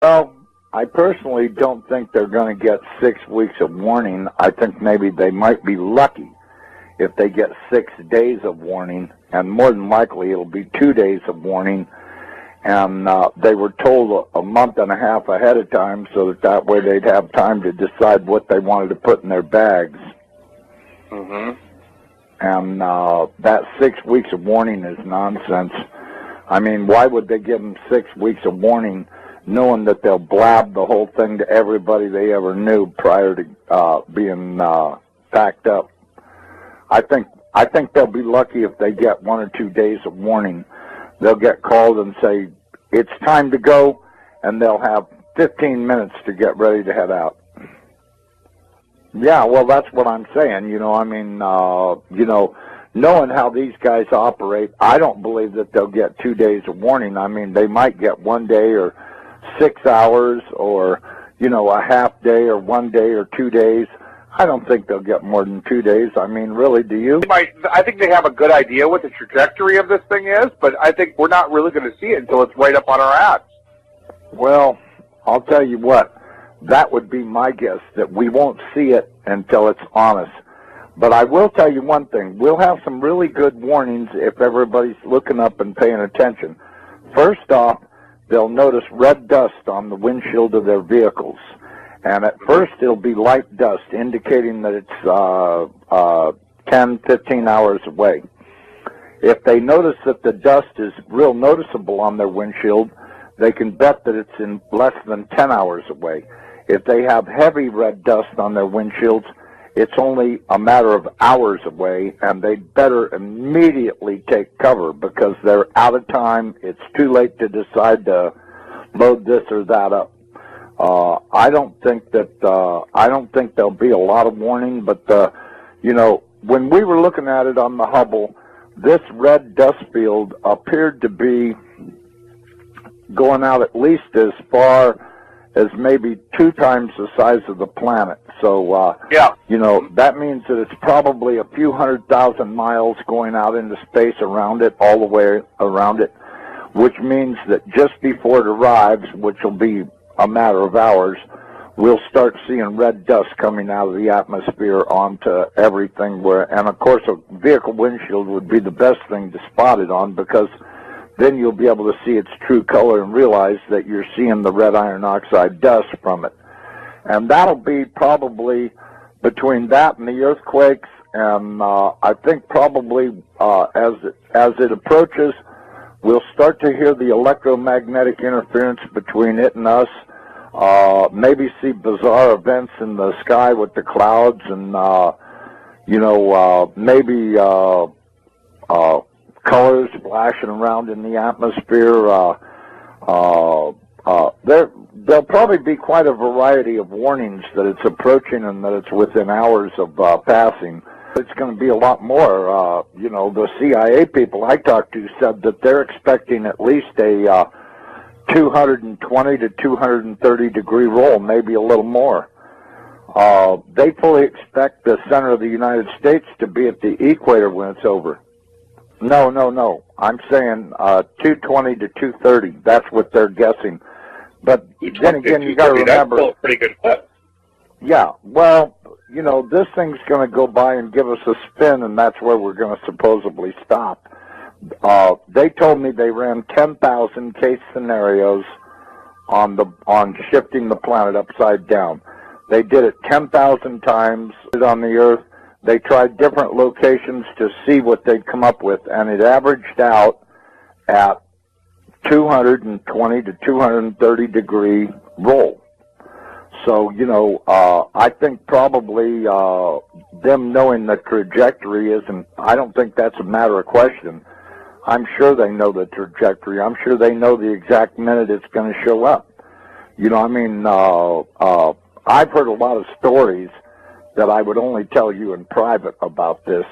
Well, I personally don't think they're going to get 6 weeks of warning. I think maybe they might be lucky if they get 6 days of warning, and more than likely it'll be 2 days of warning. And they were told a month and a half ahead of time so that way they'd have time to decide what they wanted to put in their bags. Mm-hmm. And that 6 weeks of warning is nonsense. I mean, why would they give them 6 weeks of warning knowing that they'll blab the whole thing to everybody they ever knew prior to being packed up? I think they'll be lucky if they get 1 or 2 days of warning. They'll get called and say, it's time to go, and they'll have 15 minutes to get ready to head out. Yeah, well, that's what I'm saying. I mean, knowing how these guys operate, I don't believe that they'll get 2 days of warning. I mean, they might get 1 day or 6 hours or, a half day or 1 day or 2 days. I don't think they'll get more than 2 days. I mean, really, do you? I think they have a good idea what the trajectory of this thing is, but I think we're not really going to see it until it's right up on our ass. Well, I'll tell you what. That would be my guess, that we won't see it until it's on us. But I will tell you one thing. We'll have some really good warnings if everybody's looking up and paying attention. First off, they'll notice red dust on the windshield of their vehicles. And at first, it'll be light dust, indicating that it's 10, 15 hours away. If they notice that the dust is real noticeable on their windshield, they can bet that it's in less than 10 hours away. If they have heavy red dust on their windshields, it's only a matter of hours away, and they'd better immediately take cover because they're out of time. It's too late to decide to load this or that up. I don't think there'll be a lot of warning, but when we were looking at it on the Hubble, this red dust field appeared to be going out at least as far as maybe 2 times the size of the planet. So, that means that it's probably a few 100,000 miles going out into space around it, all the way around it, which means that just before it arrives, which will be a matter of hours, we'll start seeing red dust coming out of the atmosphere onto everything. And of course, a vehicle windshield would be the best thing to spot it on, because then you'll be able to see its true color and realize that you're seeing the red iron oxide dust from it. And that'll be probably between that and the earthquakes, and I think probably as it approaches, we'll start to hear the electromagnetic interference between it and us. Maybe see bizarre events in the sky with the clouds, and maybe colors flashing around in the atmosphere. There'll probably be quite a variety of warnings that it's approaching and that it's within hours of passing. It's going to be a lot more. The CIA people I talked to said that they're expecting at least a 220 to 230 degree roll, maybe a little more. They fully expect the center of the United States to be at the equator when it's over. No. I'm saying 220 to 230. That's what they're guessing. But then again, you got to remember. That's still a pretty good clip. Yeah, well, this thing's going to go by and give us a spin, and that's where we're going to supposedly stop. They told me they ran 10,000 case scenarios on shifting the planet upside down. They did it 10,000 times on the Earth. They tried different locations to see what they'd come up with, and it averaged out at 220 to 230 degree roll. So, I think probably them knowing the trajectory isn't, I don't think that's a matter of question. I'm sure they know the trajectory. I'm sure they know the exact minute it's going to show up. I've heard a lot of stories that I would only tell you in private about this,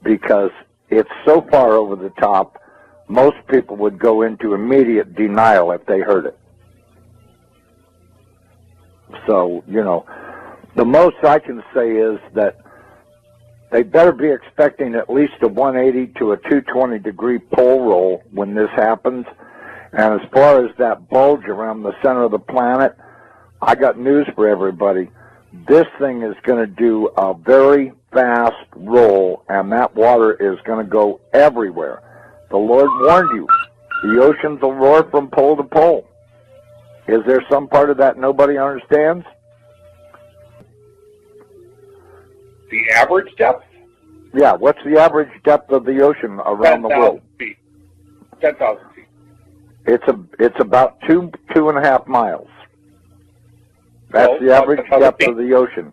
because it's so far over the top, most people would go into immediate denial if they heard it. So, the most I can say is that they better be expecting at least a 180 to a 220 degree pole roll when this happens, And as far as that bulge around the center of the planet, I got news for everybody. This thing is going to do a very fast roll, and that water is going to go everywhere. The Lord warned you. The oceans will roar from pole to pole. Is there some part of that nobody understands? The average depth? Yeah, what's the average depth of the ocean around the world? 10,000 feet. 10,000 feet. It's about 2.5 miles. That's the average depth of the ocean.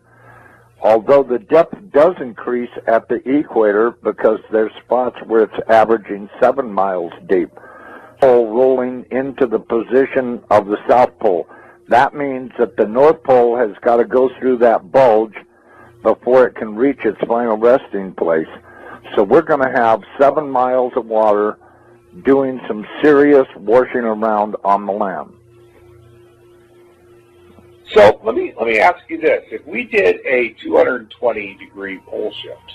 Although the depth does increase at the equator because there's spots where it's averaging 7 miles deep. Rolling into the position of the South Pole. That means that the North Pole has got to go through that bulge before it can reach its final resting place. So we're going to have 7 miles of water doing some serious washing around on the land. So let me ask you this: if we did a 220-degree pole shift,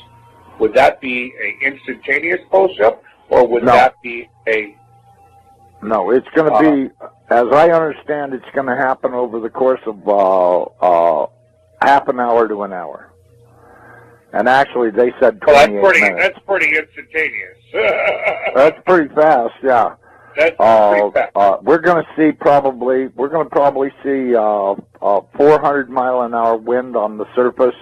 would that be an instantaneous pole shift, or would that be a? No, it's going to be, as I understand, it's going to happen over the course of half an hour to an hour. And actually, they said 28 minutes. That's pretty instantaneous. That's pretty fast, yeah. That's pretty fast. We're going to probably see 400-mile-an-hour wind on the surface.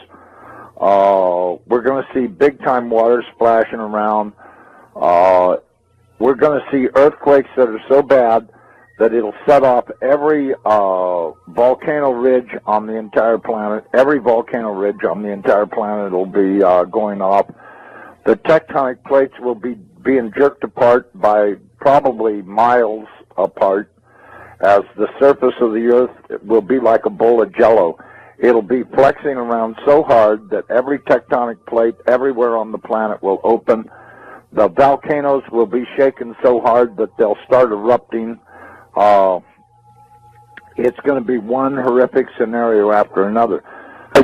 We're going to see big-time water splashing around. We're going to see earthquakes that are so bad that it'll set off every volcano ridge on the entire planet. Every volcano ridge on the entire planet will be going off. The tectonic plates will be being jerked apart by probably miles apart, as the surface of the earth will be like a bowl of jello. It'll be flexing around so hard that every tectonic plate everywhere on the planet will open. The volcanoes will be shaken so hard that they'll start erupting. It's going to be one horrific scenario after another.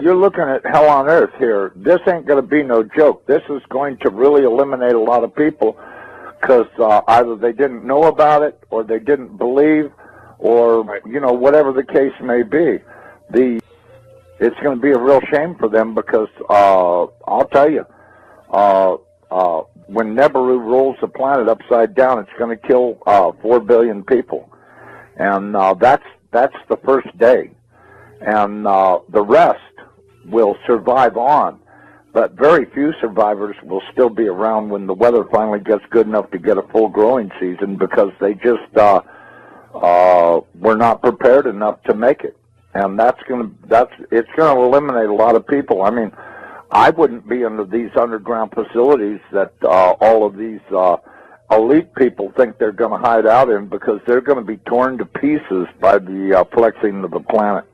You're looking at hell on earth here. This ain't going to be no joke. This is going to really eliminate a lot of people because either they didn't know about it or they didn't believe, or whatever the case may be. It's going to be a real shame for them because I'll tell you, when Nibiru rolls the planet upside down, it's going to kill 4 billion people, and that's the first day, and the rest will survive on, but very few survivors will still be around when the weather finally gets good enough to get a full growing season, because they just were not prepared enough to make it, and it's going to eliminate a lot of people. I mean, I wouldn't be into these underground facilities that all of these elite people think they're going to hide out in, because they're going to be torn to pieces by the flexing of the planet.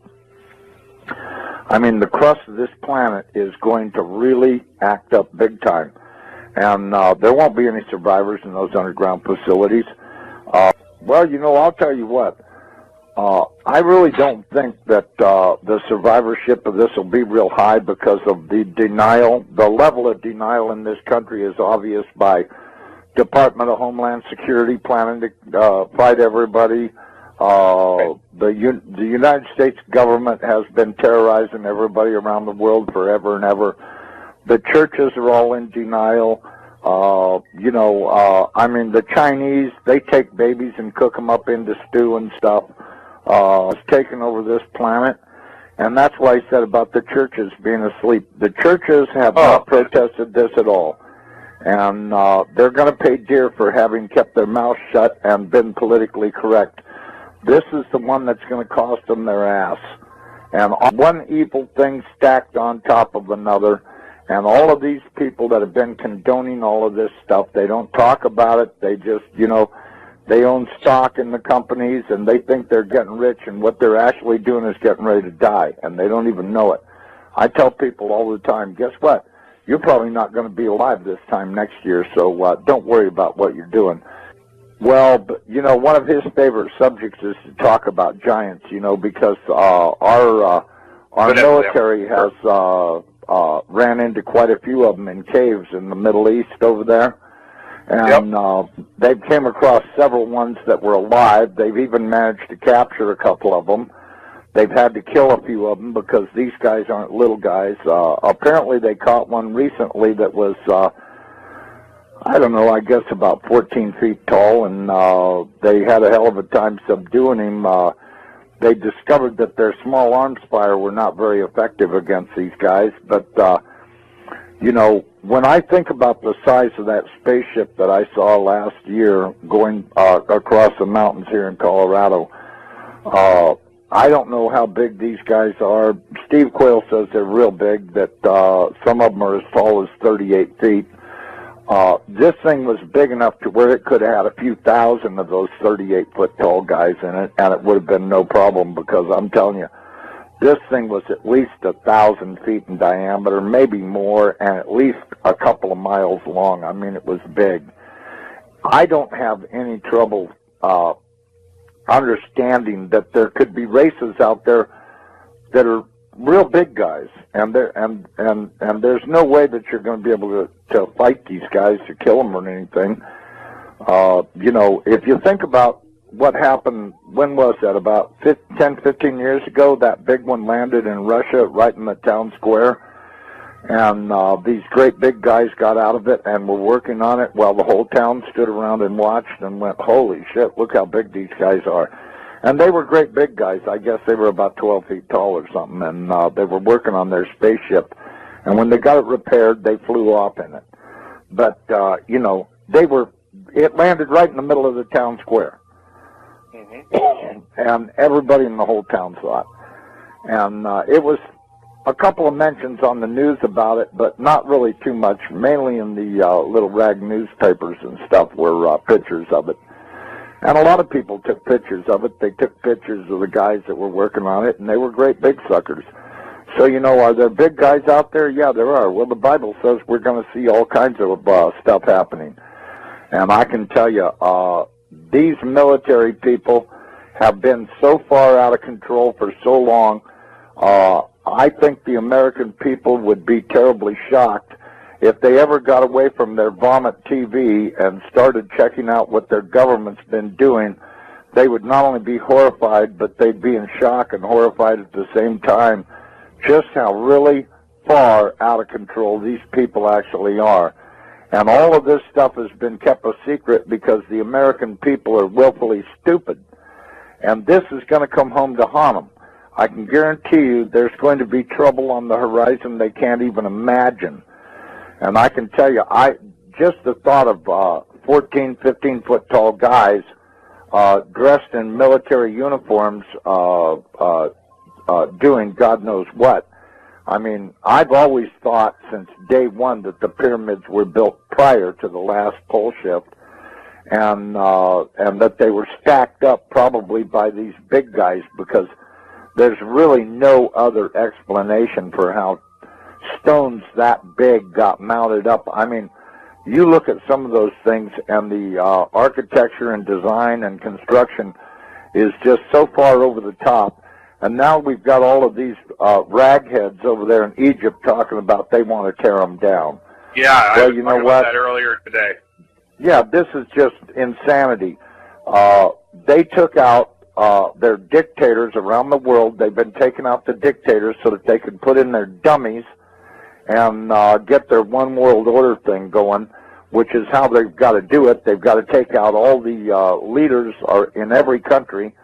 I mean, the crust of this planet is going to really act up big time, and there won't be any survivors in those underground facilities. Well, I'll tell you what. I really don't think that the survivorship of this will be real high because of the denial. The level of denial in this country is obvious by Department of Homeland Security planning to fight everybody. The United States government has been terrorizing everybody around the world forever and ever. The churches are all in denial. I mean, the Chinese, they take babies and cook them up into stew and stuff. It's taken over this planet, and that's why I said about the churches being asleep. The churches have not protested this at all, and they're going to pay dear for having kept their mouths shut and been politically correct. This is the one that's going to cost them their ass, and one evil thing stacked on top of another. And all of these people that have been condoning all of this stuff, they don't talk about it. They just, they own stock in the companies, and they think they're getting rich, and what they're actually doing is getting ready to die, and they don't even know it. I tell people all the time, guess what? You're probably not going to be alive this time next year, so don't worry about what you're doing. Well, but, one of his favorite subjects is to talk about giants, because our military has ran into quite a few of them in caves in the Middle East over there. And they've came across several ones that were alive. They've even managed to capture a couple of them. They've had to kill a few of them because these guys aren't little guys. Apparently they caught one recently that was, I don't know, I guess about 14 feet tall, and they had a hell of a time subduing him. They discovered that their small arms fire were not very effective against these guys, but, you know, when I think about the size of that spaceship that I saw last year going across the mountains here in Colorado, I don't know how big these guys are. Steve Quayle says they're real big, that some of them are as tall as 38 feet. This thing was big enough to where it could have had a few thousand of those 38-foot tall guys in it, and it would have been no problem, because I'm telling you, this thing was at least 1,000 feet in diameter, maybe more, and at least a couple of miles long. I mean, it was big. I don't have any trouble understanding that there could be races out there that are real big guys, and there's no way that you're going to be able to fight these guys to kill them or anything. You know, if you think about what happened, when was that, about 10, 15 years ago, that big one landed in Russia right in the town square, and these great big guys got out of it and were working on it while the whole town stood around and watched and went, holy shit, look how big these guys are. And they were great big guys. I guess they were about 12 feet tall or something, and they were working on their spaceship. And when they got it repaired, they flew off in it. But, you know, it landed right in the middle of the town square. Mm-hmm. And everybody in the whole town saw it. And it was a couple of mentions on the news about it, but not really too much. Mainly in the little rag newspapers and stuff were pictures of it. And a lot of people took pictures of it. They took pictures of the guys that were working on it, and they were great big suckers. So, you know, are there big guys out there? Yeah, there are. Well, the Bible says we're going to see all kinds of stuff happening. And I can tell you, these military people have been so far out of control for so long, I think the American people would be terribly shocked if they ever got away from their vomit TV and started checking out what their government's been doing. They would not only be horrified, but they'd be in shock and horrified at the same time, just how really far out of control these people actually are. And all of this stuff has been kept a secret because the American people are willfully stupid. And this is going to come home to haunt them. I can guarantee you there's going to be trouble on the horizon they can't even imagine. And I can tell you, just the thought of 14, 15-foot tall guys dressed in military uniforms doing God knows what. I mean, I've always thought since day one that the pyramids were built prior to the last pole shift, and that they were stacked up probably by these big guys, because there's really no other explanation for how stones that big got mounted up. I mean, you look at some of those things, and the architecture and design and construction is just so far over the top. And now we've got all of these ragheads over there in Egypt talking about they want to tear them down. Yeah, well, I was talking about that earlier today. Yeah, this is just insanity. They took out their dictators around the world. They've been taking out the dictators so that they could put in their dummies and get their one world order thing going, which is how they've got to do it. They've got to take out all the leaders in every country,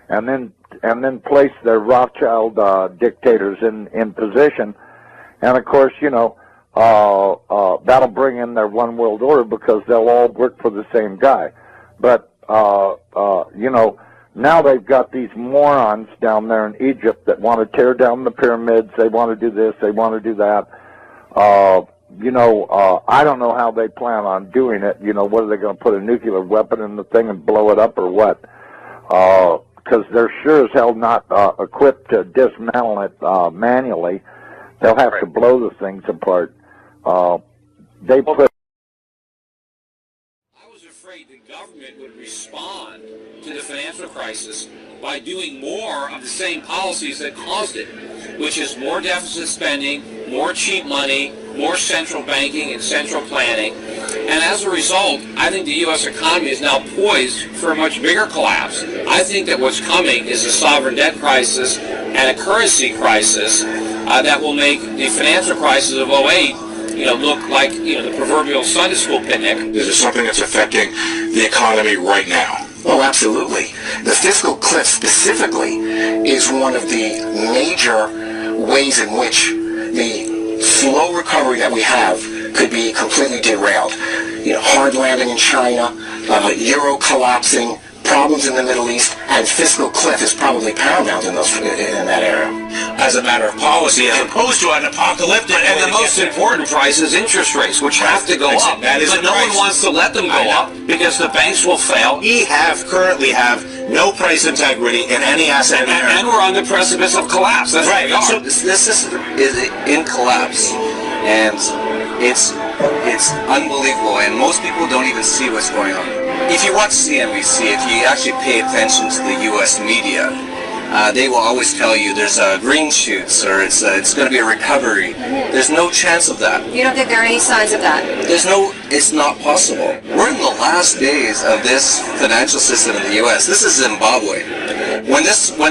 and then place their Rothschild dictators in position. And of course, you know, that'll bring in their one world order because they'll all work for the same guy. But you know, now they've got these morons down there in Egypt that want to tear down the pyramids. They want to do this. They want to do that. You know, I don't know how they plan on doing it. You know, what are they going to put a nuclear weapon in the thing and blow it up or what? Because they're sure as hell not equipped to dismantle it manually. They'll have to blow the things apart. They put. I was afraid the government would respond to the financial crisis by doing more of the same policies that caused it, which is more deficit spending, more cheap money, more central banking and central planning, And as a result, I think the U.S. economy is now poised for a much bigger collapse. I think that what's coming is a sovereign debt crisis and a currency crisis that will make the financial crisis of '08 look like, the proverbial Sunday school picnic. This is something that's affecting the economy right now. Oh, absolutely. The fiscal cliff specifically is one of the major ways in which the slow recovery that we have could be completely derailed. Hard landing in China, euro collapsing, problems in the Middle East, and fiscal cliff is probably paramount in that area. As a matter of policy, as opposed to an apocalyptic. And the most important price is interest rates, which have to go up. That is but no one wants to let them go up because the banks will fail. We currently have no price integrity in any asset. And we're on the precipice of collapse. That's right. So this system is in collapse, and it's unbelievable. And most people don't even see what's going on. If you watch CNBC, if you actually pay attention to the U.S. media, they will always tell you there's green shoots or it's going to be a recovery. There's no chance of that. You don't think there are any signs of that? It's not possible. We're in the last days of this financial system in the U.S. This is Zimbabwe. When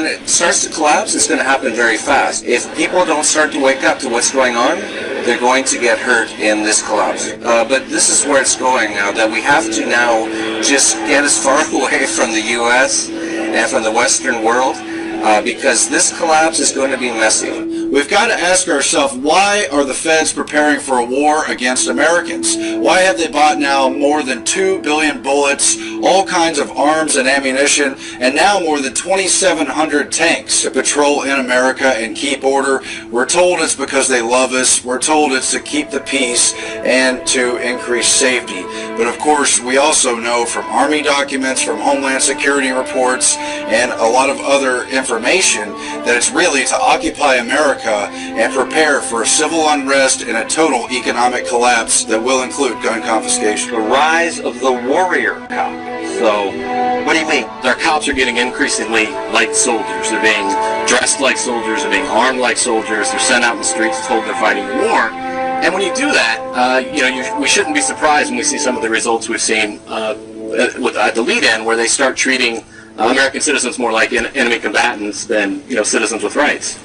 it starts to collapse, it's going to happen very fast. If people don't start to wake up to what's going on, they're going to get hurt in this collapse. But this is where it's going now, that we have to now just get as far away from the U.S. and from the Western world, because this collapse is going to be messy. We've got to ask ourselves, why are the feds preparing for a war against Americans? Why have they bought now more than 2 billion bullets, all kinds of arms and ammunition, and now more than 2,700 tanks to patrol in America and keep order? We're told it's because they love us. We're told it's to keep the peace and to increase safety. But of course, we also know from Army documents, from Homeland Security reports, and a lot of other information that it's really to occupy America and prepare for a civil unrest and a total economic collapse that will include gun confiscation. The rise of the warrior cop. So, what do you mean? Our cops are getting increasingly like soldiers. They're being dressed like soldiers. They're being armed like soldiers. They're sent out in the streets told they're fighting war. And when you do that, we shouldn't be surprised when we see some of the results we've seen at the lead-in, where they start treating American citizens more like enemy combatants than citizens with rights.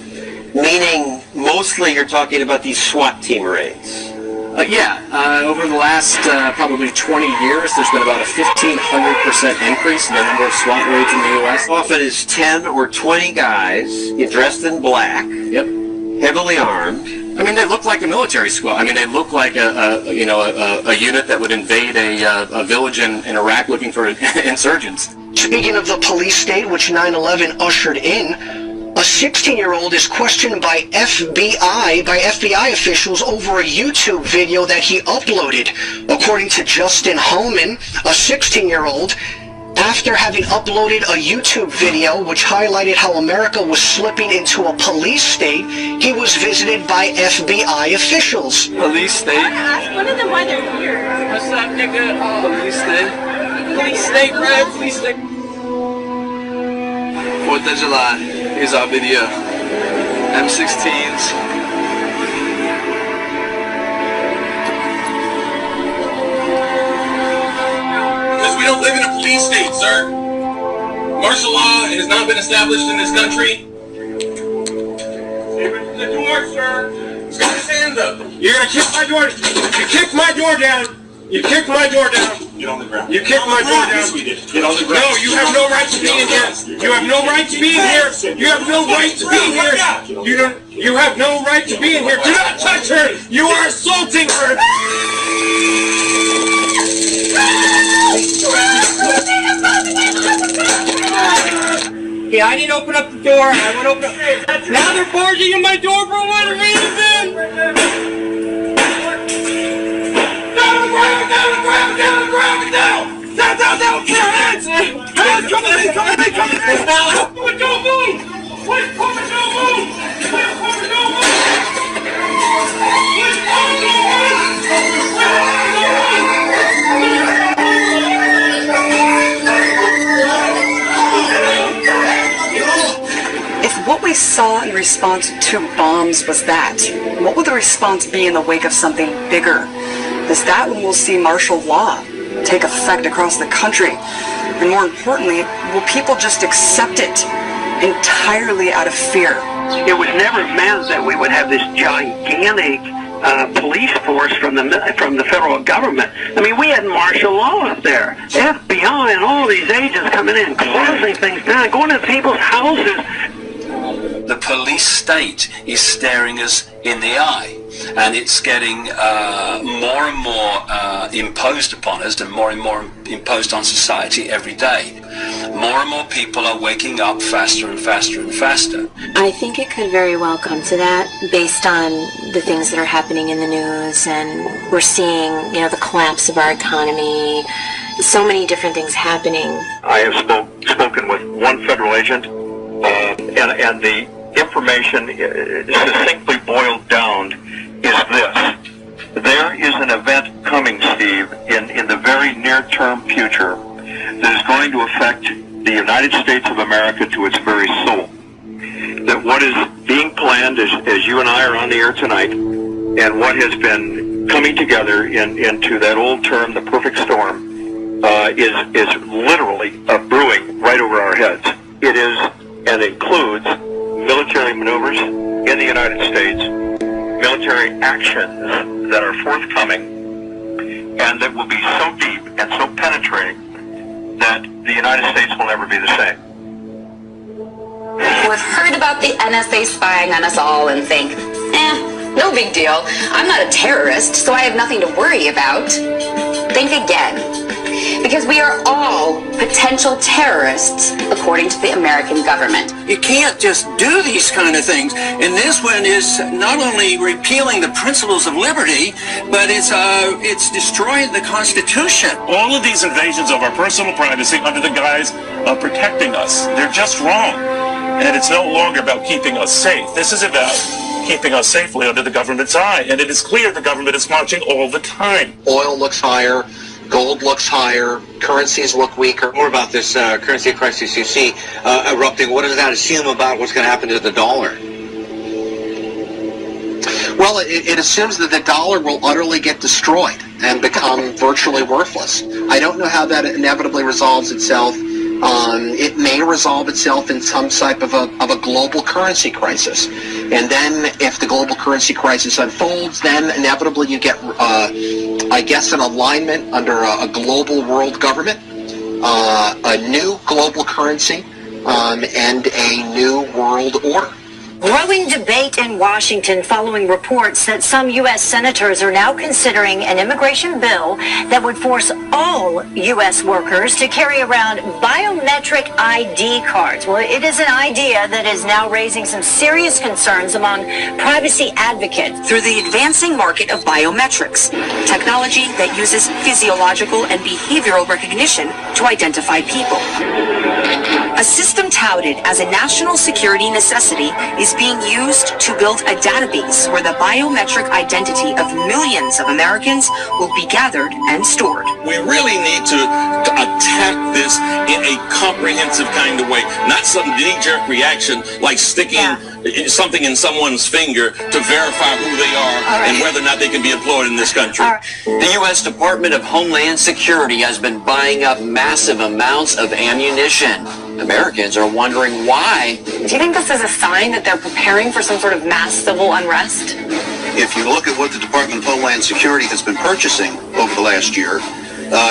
Meaning, mostly you're talking about these SWAT team raids. Over the last probably 20 years, there's been about a 1,500% increase in the number of SWAT raids in the U.S. Often it's 10 or 20 guys dressed in black, heavily armed. I mean, they look like a military squad. I mean, they look like a unit that would invade a village in Iraq looking for insurgents. Speaking of the police state, which 9/11 ushered in, a 16-year-old is questioned by FBI officials over a YouTube video that he uploaded. According to Justin Holman, a 16-year-old, after having uploaded a YouTube video which highlighted how America was slipping into a police state, he was visited by FBI officials. Police state? Ask one of them why they're here. What's up, nigga? Police state? Police state, bro. Police state. 4th of July. Here's our video. M16s. Because we don't live in a police state, sir. Martial law has not been established in this country. Open the door, sir. He's got his hand up. You're gonna kick my door. You kicked my door down. You kicked my door down. Get on the ground. You kicked my door down. Get on the ground. No, you have no right to be in here. You have no right to be in here. You have no right to be here. You have no right to be in here. Do not touch her. You are assaulting her. Yeah, I didn't open up the door. I went open up. Now they're barging in my door for what reason? Down, put your hands! Hands, come in! Now! Don't move! Wait, don't move! If what we saw in response to bombs was that, what would the response be in the wake of something bigger? is that when we'll see martial law take effect across the country? And more importantly, will people just accept it entirely out of fear? It was never meant that we would have this gigantic police force from the federal government. I mean, we had martial law up there. FBI and all these agents coming in, closing things down, going to people's houses. The police state is staring us in the eye, and it's getting more and more imposed upon us, and more imposed on society every day. More and more people are waking up faster and faster and faster. I think it could very well come to that based on the things that are happening in the news, and we're seeing, the collapse of our economy, so many different things happening. I have spoken with one federal agent, and the information succinctly boiled down is this. There is an event coming, Steve, in the very near-term future that is going to affect the United States of America to its very soul. That what is being planned, as you and I are on the air tonight, and what has been coming together into that old term, the perfect storm, is literally brewing right over our heads. It is and includes military maneuvers in the United States, military actions that are forthcoming, and that will be so deep and so penetrating that the United States will never be the same. We've heard about the NSA spying on us all and think, no big deal. I'm not a terrorist, so I have nothing to worry about. Think again. Because we are all potential terrorists, according to the American government. You can't just do these kind of things. And this one is not only repealing the principles of liberty, but it's destroying the Constitution. All of these invasions of our personal privacy under the guise of protecting us, they're just wrong. And it's no longer about keeping us safe. This is about keeping us safely under the government's eye. And it is clear the government is marching all the time. Oil looks higher. Gold looks higher, currencies look weaker. More about this currency crisis you see erupting. What does that assume about what's going to happen to the dollar? Well, it assumes that the dollar will utterly get destroyed and become virtually worthless. I don't know how that inevitably resolves itself. It may resolve itself in some type of a global currency crisis. And then if the global currency crisis unfolds, then inevitably you get, I guess, an alignment under a global world government, a new global currency, and a new world order. Growing debate in Washington following reports that some U.S. senators are now considering an immigration bill that would force all U.S. workers to carry around biometric ID cards. Well, it is an idea that is now raising some serious concerns among privacy advocates. Through the advancing market of biometrics, technology that uses physiological and behavioral recognition to identify people. A system touted as a national security necessity is being used to build a database where the biometric identity of millions of Americans will be gathered and stored. We really need to attack this in a comprehensive kind of way, not some knee-jerk reaction like sticking something in someone's finger to verify who they are and whether or not they can be employed in this country. The U.S. Department of Homeland Security has been buying up massive amounts of ammunition. Americans are wondering why. Do you think this is a sign that they're preparing for some sort of mass civil unrest? If you look at what the Department of Homeland Security has been purchasing over the last year,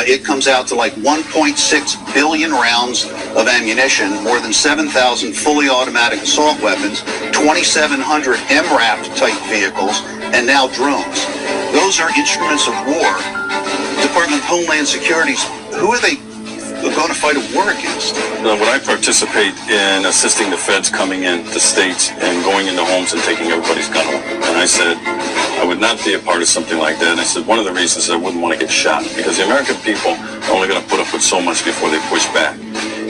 it comes out to like 1.6 billion rounds of ammunition, more than 7,000 fully automatic assault weapons, 2,700 MRAP type vehicles, and now drones. Those are instruments of war. Department of Homeland Security's, who are they going to fight a war against? When I participate in assisting the feds coming into states and going into homes and taking everybody's gun away, and I said I would not be a part of something like that. And I said one of the reasons I wouldn't want to get shot because the American people are only going to put up with so much before they push back.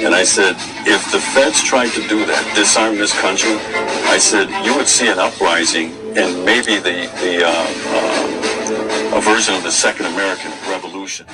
And I said if the feds tried to do that, disarm this country, I said you would see an uprising and maybe a version of the Second American Revolution.